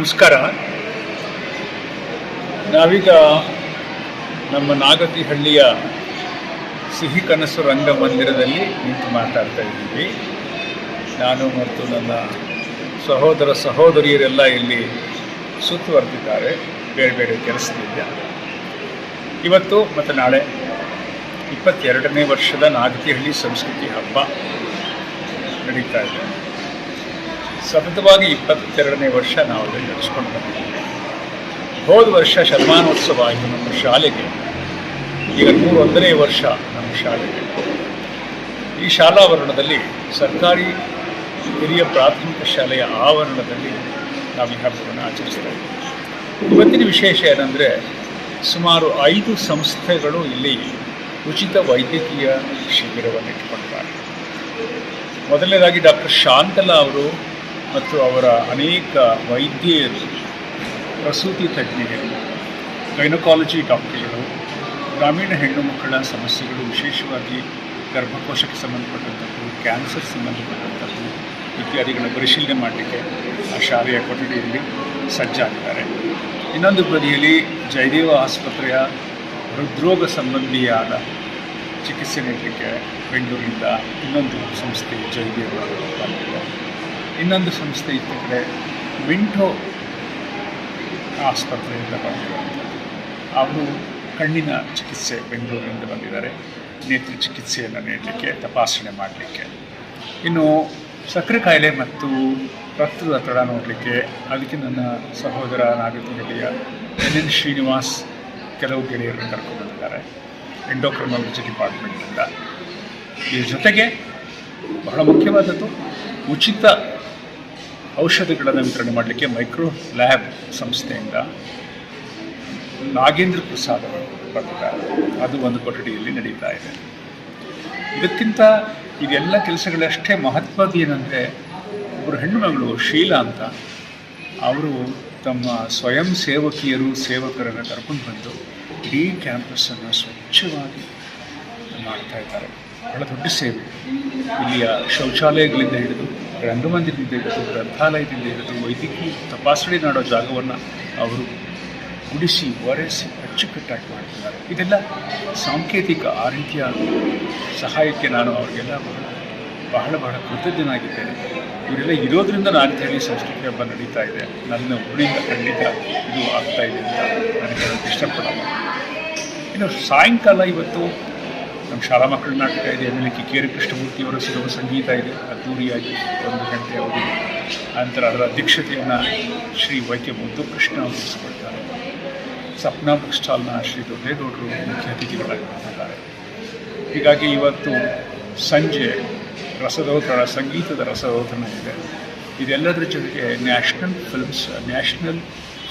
ನಮಸ್ಕಾರ. ನಾವೀಗ ನಮ್ಮ ನಾಗತಿಹಳ್ಳಿಯ ಸಿಹಿ ಕನಸು ರಂಗಮಂದಿರದಲ್ಲಿ ನಿಂತು ಮಾತಾಡ್ತಾ ಇದ್ದೀವಿ. ನಾನು ಮತ್ತು ನನ್ನ ಸಹೋದರ ಸಹೋದರಿಯರೆಲ್ಲ ಇಲ್ಲಿ ಸುತ್ತುವರೆದಿದ್ದಾರೆ ಬೇರೆ ಬೇರೆ ಕೆಲಸದಿಂದ. ಇವತ್ತು ಮತ್ತು ನಾಳೆ 22ನೇ ವರ್ಷದ ನಾಗತಿಹಳ್ಳಿ ಸಂಸ್ಕೃತಿ ಹಬ್ಬ ನಡೀತಾ ಇದೆ. ಸತತವಾಗಿ 22ನೇ ವರ್ಷ ನಾವು ಅದನ್ನು ನಡೆಸ್ಕೊಂಡು ಬಂದಿದ್ದೀವಿ. ಹೋದ ವರ್ಷ ಶತಮಾನೋತ್ಸವ ಆಯಿತು ನಮ್ಮ ಶಾಲೆಗೆ. ಈಗ 101ನೇ ವರ್ಷ ನಮ್ಮ ಶಾಲೆಗೆ. ಈ ಶಾಲಾವರಣದಲ್ಲಿ ಸರ್ಕಾರಿ ಹಿರಿಯ ಪ್ರಾಥಮಿಕ ಶಾಲೆಯ ಆವರಣದಲ್ಲಿ ನಾವು ಈ ಹಬ್ಬವನ್ನು ಆಚರಿಸ್ತಾ ಇದ್ದೀವಿ. ಇವತ್ತಿನ ವಿಶೇಷ ಏನಂದರೆ, ಸುಮಾರು 5 ಸಂಸ್ಥೆಗಳು ಇಲ್ಲಿ ಉಚಿತ ವೈದ್ಯಕೀಯ ಶಿಬಿರವನ್ನು ಇಟ್ಟುಕೊಂಡಿದ್ದಾರೆ. ಮೊದಲನೇದಾಗಿ ಡಾಕ್ಟರ್ ಶಾಂತಲಾ ಅವರು ಮತ್ತು ಅವರ ಅನೇಕ ವೈದ್ಯರು, ಪ್ರಸೂತಿ ತಜ್ಞರು, ಗೈನಕಾಲಜಿ ಡಾಕ್ಟರ್ಗಳು, ಗ್ರಾಮೀಣ ಹೆಣ್ಣು ಮಕ್ಕಳ ಸಮಸ್ಯೆಗಳು, ವಿಶೇಷವಾಗಿ ಗರ್ಭಕೋಶಕ್ಕೆ ಸಂಬಂಧಪಟ್ಟಂಥದ್ದು, ಕ್ಯಾನ್ಸರ್ ಸಂಬಂಧಪಟ್ಟಂಥದ್ದು ಇತ್ಯಾದಿಗಳ ಪರಿಶೀಲನೆ ಮಾಡಲಿಕ್ಕೆ ಆ ಶಾಲೆಯ ಕೊಠಡಿಯಲ್ಲಿ ಸಜ್ಜಾಗಿದ್ದಾರೆ. ಇನ್ನೊಂದು ಬದಿಯಲ್ಲಿ ಜಯದೇವ ಆಸ್ಪತ್ರೆಯ ಹೃದ್ರೋಗ ಸಂಬಂಧಿಯಾದ ಚಿಕಿತ್ಸೆ ನೀಡಲಿಕ್ಕೆ ಬೆಂಗಳೂರಿನಿಂದ ಇನ್ನೊಂದು ಸಂಸ್ಥೆ ಜಯದೇವ ಬಂದಿದೆ. ಇನ್ನೊಂದು ಸಂಸ್ಥೆ ಇತ್ತ ಕಡೆ ಮಿಂಟೋ ಆಸ್ಪತ್ರೆಯಿಂದ ಬಂದಿರುವಂಥದ್ದು. ಅವರು ಕಣ್ಣಿನ ಚಿಕಿತ್ಸೆ ಬೆಂಗಳೂರಿನಿಂದ ಬಂದಿದ್ದಾರೆ, ನೇತ್ರ ಚಿಕಿತ್ಸೆಯನ್ನು ನೀಡಲಿಕ್ಕೆ, ತಪಾಸಣೆ ಮಾಡಲಿಕ್ಕೆ. ಇನ್ನು ಸಕ್ಕರೆ ಕಾಯಿಲೆ ಮತ್ತು ರಕ್ತದೊತ್ತಡ ನೋಡಲಿಕ್ಕೆ ಅದಕ್ಕೆ ನನ್ನ ಸಹೋದರ ನಾಗತಿಹಳ್ಳಿಯ ಎನ್ ಶ್ರೀನಿವಾಸ್ ಕೆಲವು ಗೆಳೆಯರನ್ನು ಕರ್ಕೊಂಡು ಬಂದಿದ್ದಾರೆ ಎಂಡೋಕ್ರೈನಾಲಜಿ ಡಿಪಾರ್ಟ್ಮೆಂಟಿಂದ. ಇದ್ರ ಜೊತೆಗೆ ಬಹಳ ಮುಖ್ಯವಾದದ್ದು, ಉಚಿತ ಔಷಧಿಗಳನ್ನು ವಿತರಣೆ ಮಾಡಲಿಕ್ಕೆ ಮೈಕ್ರೋ ಲ್ಯಾಬ್ ಸಂಸ್ಥೆಯಿಂದ ನಾಗೇಂದ್ರ ಪ್ರಸಾದ್ ಅವರು ಬಂದಿದ್ದಾರೆ. ಅದು ಒಂದು ಕೊಠಡಿಯಲ್ಲಿ ನಡೀತಾ ಇದೆ. ಇದಕ್ಕಿಂತ ಇದೆಲ್ಲ ಕೆಲಸಗಳಷ್ಟೇ ಮಹತ್ವದ ಏನಂದರೆ, ಒಬ್ಬರು ಹೆಣ್ಣುಮಗಳು ಶೀಲಾ ಅಂತ, ಅವರು ತಮ್ಮ ಸ್ವಯಂ ಸೇವಕಿಯರು ಸೇವಕರನ್ನು ಕರ್ಕೊಂಡು ಬಂದು ಇಡೀ ಕ್ಯಾಂಪಸ್ಸನ್ನು ಸ್ವಚ್ಛವಾಗಿ ಮಾಡ್ತಾ ಇದ್ದಾರೆ. ಬಹಳ ದೊಡ್ಡ ಸೇವೆ. ಇಲ್ಲಿಯ ಶೌಚಾಲಯಗಳಿಂದ ಹಿಡಿದು, ರಂಗಮಂದಿರದಿಂದ ಹಿಡಿದು, ಗ್ರಂಥಾಲಯದಿಂದ ಹಿಡಿದು, ವೈದ್ಯಕೀಯ ತಪಾಸಣೆ ಮಾಡೋ ಜಾಗವನ್ನು ಅವರು ಗುಡಿಸಿ ಒರೆಸಿ ಅಚ್ಚುಕಟ್ಟಾಗಿ ಮಾಡ್ತಿದ್ದಾರೆ. ಇದೆಲ್ಲ ಸಾಂಕೇತಿಕ. ಆ ರೀತಿಯ ಸಹಾಯಕ್ಕೆ ನಾನು ಅವರಿಗೆಲ್ಲ ಬಹಳ ಬಹಳ ಕೃತಜ್ಞನಾಗಿದ್ದೇನೆ. ಇವರೆಲ್ಲ ಇರೋದರಿಂದ ನಾಗತಿಹಳ್ಳಿ ಸಂಸ್ಕೃತಿ ಹಬ್ಬ ನಡೀತಾ ಇದೆ. ನನ್ನ ಊರಿನಿಂದ ಖಂಡಿತ ಇದು ಆಗ್ತಾ ಇದೆ ಅಂತ ನಾನು ಹೇಳೋಕ್ಕೆ ಇಷ್ಟಪಡಲ್ಲ. ಇನ್ನು ಸಾಯಂಕಾಲ ಇವತ್ತು ನಮ್ಮ ಶಾಲಾ ಮಕ್ಕಳ ನಾಟಕ ಇದೆ. ಆಮೇಲೆ ಕಿಕ್ಕೇರಿ ಕೃಷ್ಣಮೂರ್ತಿಯವರ ಸುಗಮ ಸಂಗೀತ ಇದೆ, ಅದ್ದೂರಿಯಾಗಿ 1 ಗಂಟೆ ಅವಧಿ. ನಂತರ ಅದರ ಅಧ್ಯಕ್ಷತೆಯನ್ನು ಶ್ರೀ ವೈದ್ಯ ಮುದ್ದುಕೃಷ್ಣ ಅವರು ವಹಿಸಿಕೊಳ್ತಾರೆ. ಸಪ್ನಾ ಬುಕ್ ಸ್ಟಾಲ್ನ ಶ್ರೀ ದೊಡ್ಡೇಗೌಡರು ಮುಖ್ಯ ಅತಿಥಿಗಳಾಗಿ ಬಂದಿದ್ದಾರೆ. ಹೀಗಾಗಿ ಇವತ್ತು ಸಂಜೆ ರಸದೌತಣ, ಸಂಗೀತದ ರಸದೌತಣ ಇದೆ. ಇದೆಲ್ಲದರ ಜೊತೆಗೆ ನ್ಯಾಷನಲ್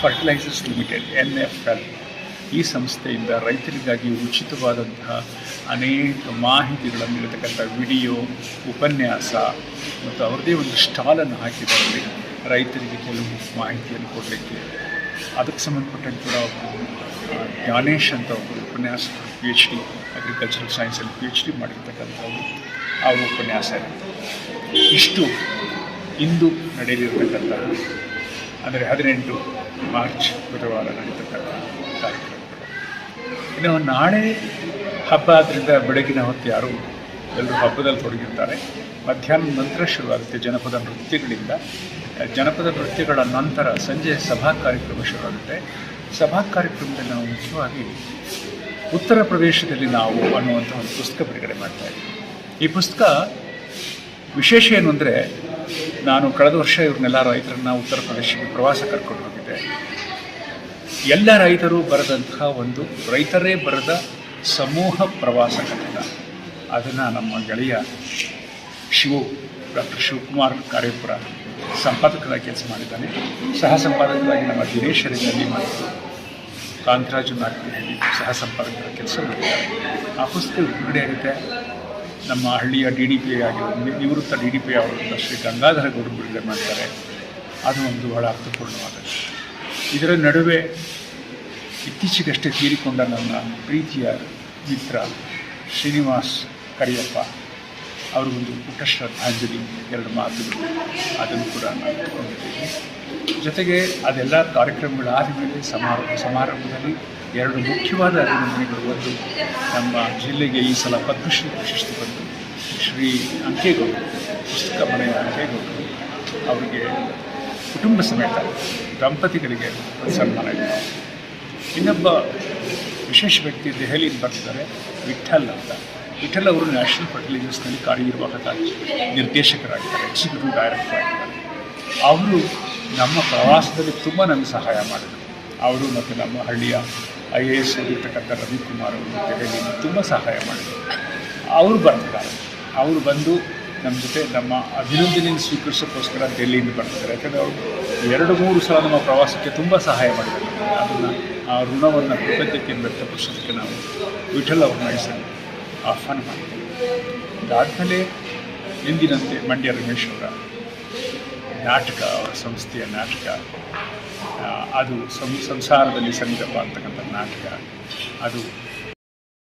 ಫರ್ಟಿಲೈಸರ್ಸ್ ಲಿಮಿಟೆಡ್ NFL ಈ ಸಂಸ್ಥೆಯಿಂದ ರೈತರಿಗಾಗಿ ಉಚಿತವಾದಂತಹ ಅನೇಕ ಮಾಹಿತಿಗಳನ್ನು ನೀಡತಕ್ಕಂಥ ವಿಡಿಯೋ, ಉಪನ್ಯಾಸ ಮತ್ತು ಅವರದೇ ಒಂದು ಸ್ಟಾಲನ್ನು ಹಾಕಿದ್ದಾರೆ ರೈತರಿಗೆ ಕೆಲವು ಮಾಹಿತಿಯನ್ನು ಕೊಡಲಿಕ್ಕೆ. ಅದಕ್ಕೆ ಸಂಬಂಧಪಟ್ಟಂತೆ ಕೂಡ ಜ್ಞಾನೇಶ್ ಅಂತ ಒಬ್ಬರು ಉಪನ್ಯಾಸ PhD ಅಗ್ರಿಕಲ್ಚರಲ್ ಸೈನ್ಸಲ್ಲಿ PhD ಮಾಡಿರ್ತಕ್ಕಂಥವ್ರು, ಅವರು ಉಪನ್ಯಾಸ ಇರುತ್ತೆ. ಇಷ್ಟು ಇಂದು ನಡೆಯಲಿರ್ತಕ್ಕಂಥದ್ದು, ಅಂದರೆ 18 ಮಾರ್ಚ್ ಬುಧವಾರ ನಡೀತಕ್ಕಂಥ ಕಾರ್ಯಕ್ರಮಗಳು. ಇನ್ನು ನಾಳೆ ಹಬ್ಬ ಆದ್ದರಿಂದ ಬೆಳಗಿನ ಹೊತ್ತು ಯಾರು ಎಲ್ಲರೂ ಹಬ್ಬದಲ್ಲಿ ತೊಡಗಿರ್ತಾರೆ. ಮಧ್ಯಾಹ್ನದ ನಂತರ ಶುರುವಾಗುತ್ತೆ ಜನಪದ ನೃತ್ಯಗಳಿಂದ. ಜನಪದ ನೃತ್ಯಗಳ ನಂತರ ಸಂಜೆ ಸಭಾ ಕಾರ್ಯಕ್ರಮ ಶುರುವಾಗುತ್ತೆ. ಸಭಾ ಕಾರ್ಯಕ್ರಮದಲ್ಲಿ ನಾವು ಮುಖ್ಯವಾಗಿ ಉತ್ತರ ಪ್ರದೇಶದಲ್ಲಿ ನಾವು ಅನ್ನುವಂಥ ಒಂದು ಪುಸ್ತಕ ಬಿಡುಗಡೆ ಮಾಡ್ತಾಯಿದ್ದೀವಿ. ಈ ಪುಸ್ತಕ ವಿಶೇಷ ಏನು ಅಂದರೆ, ನಾನು ಕಳೆದ ವರ್ಷ ಇವ್ರನ್ನೆಲ್ಲ ರೈತರನ್ನು ಉತ್ತರ ಪ್ರದೇಶಕ್ಕೆ ಪ್ರವಾಸ ಕರ್ಕೊಂಡು ಹೋಗಿದ್ದೆ. ಎಲ್ಲ ರೈತರು ಬರೆದಂತಹ ಒಂದು ರೈತರೇ ಬರೆದ ಸಮೂಹ ಪ್ರವಾಸ ಕಥನ. ಅದನ್ನು ನಮ್ಮ ಗೆಳೆಯ ಡಾಕ್ಟರ್ ಶಿವಕುಮಾರ್ ಕಾರ್ಯಪುರ ಸಂಪಾದಕರಾಗಿ ಕೆಲಸ ಮಾಡಿದ್ದಾನೆ. ಸಹ ಸಂಪಾದಕರಾಗಿ ನಮ್ಮ ದಿನೇಶ್ ಹರಿದಲ್ಲಿ ಮತ್ತು ಕಾಂತರಾಜು ನಾಗತಿಹಳ್ಳಿ ಸಹ ಸಂಪಾದಕರ ಕೆಲಸ ಮಾಡಿದ್ದಾರೆ. ಆ ಪುಸ್ತಕ ಬಿಡುಗಡೆ ಆಗುತ್ತೆ. ನಮ್ಮ ಹಳ್ಳಿಯ DDP ಆಗಿರೋ ನಿವೃತ್ತ DDP ಅವರಿಂದ ಶ್ರೀ ಗಂಗಾಧರ ಗೌಡರು ಬಿಡುಗಡೆ ಮಾಡ್ತಾರೆ. ಅದು ಒಂದು ಬಹಳ ಅರ್ಥಪೂರ್ಣವಾದದ್ದು. ಇದರ ನಡುವೆ ಇತ್ತೀಚೆಗಷ್ಟೇ ತೀರಿಕೊಂಡ ನನ್ನ ಪ್ರೀತಿಯ ಮಿತ್ರ ಶ್ರೀನಿವಾಸ್ ಕರಿಯಪ್ಪ ಅವ್ರಿಗೊಂದು ಪುಟ್ಟ ಶ್ರದ್ಧಾಂಜಲಿ 2 ಮಾತುಗಳು ಅದನ್ನು ಕೂಡ ನಾನು ತಗೊಂಡಿದ್ದೀನಿ. ಜೊತೆಗೆ ಅದೆಲ್ಲ ಕಾರ್ಯಕ್ರಮಗಳಾದ ಮೇಲೆ ಸಮಾರಂಭದಲ್ಲಿ 2 ಮುಖ್ಯವಾದ ಅಭಿನಂದನೆಗಳು. ಒಂದು, ನಮ್ಮ ಜಿಲ್ಲೆಗೆ ಈ ಸಲ ಪದ್ಮಶ್ರೀ ಪ್ರಶಸ್ತಿ ಬಂದು ಶ್ರೀ ಅಂಕೇಗೌಡರು, ಪುಸ್ತಕ ಮನೆಯ ಅಂಕೇಗೌಡರು ಅವರಿಗೆ ಕುಟುಂಬ ಸಮೇತ ದಂಪತಿಗಳಿಗೆ ಸನ್ಮಾನ ಇದೆ. ಇನ್ನೊಬ್ಬ ವಿಶೇಷ ವ್ಯಕ್ತಿ ದೆಹಲಿಯಿಂದ ಬರ್ತಿದ್ದಾರೆ, ವಿಠಲ್ ಅಂತ. ವಿಠಲ್ ಅವರು ನ್ಯಾಷನಲ್ ಫರ್ಟಿಲೈಸರ್ಸ್ನಲ್ಲಿ ಕಾರ್ಯನಿರ್ವಾಹಕ ನಿರ್ದೇಶಕರಾಗಿದ್ದಾರೆ, ಎಕ್ಸಿಕ್ಯೂಟಿವ್ ಡೈರೆಕ್ಟರ್ ಆಗಿದ್ದಾರೆ. ಅವರು ನಮ್ಮ ಪ್ರವಾಸದಲ್ಲಿ ತುಂಬ ನನಗೆ ಸಹಾಯ ಮಾಡಿದರು. ಅವರು ಮತ್ತು ನಮ್ಮ ಹಳ್ಳಿಯ IAS ಓದಿರ್ತಕ್ಕಂಥ ರವಿಕುಮಾರ್ ಅವರು ದೆಹಲಿಯಲ್ಲಿ ತುಂಬ ಸಹಾಯ ಮಾಡಿದರು. ಅವರು ಬರ್ತಿದ್ದಾರೆ. ಅವರು ಬಂದು ನಮ್ಮ ಜೊತೆ ನಮ್ಮ ಅಭಿನಂದನೆಯನ್ನು ಸ್ವೀಕರಿಸೋಕ್ಕೋಸ್ಕರ ದೆಹಲಿಯಿಂದ ಬರ್ತಿದ್ದಾರೆ. ಯಾಕಂದರೆ ಅವರು 2-3 ಸಲ ನಮ್ಮ ಪ್ರವಾಸಕ್ಕೆ ತುಂಬ ಸಹಾಯ ಮಾಡಿದ್ದಾರೆ. ಅದನ್ನು ಆ ಋಣವನ್ನು ಕೃತಜ್ಞತೆಯನ್ನು ವ್ಯಕ್ತಪಡಿಸೋದಕ್ಕೆ ನಾವು ವಿಠಲ್ ಅವ್ರನ್ನ ಹೆಸರು ಆಹ್ವಾನ ಮಾಡಿದ್ದೇವೆ. ಅದಾದಮೇಲೆ ಎಂದಿನಂತೆ ಮಂಡ್ಯ ರಮೇಶ್ ಅವರ ನಾಟಕ, ಅವರ ಸಂಸ್ಥೆಯ ನಾಟಕ, ಅದು ಸಂಸಾರದಲ್ಲಿ ಸಂಗೀತಪ್ಪ ಅಂತಕ್ಕಂಥ ನಾಟಕ, ಅದು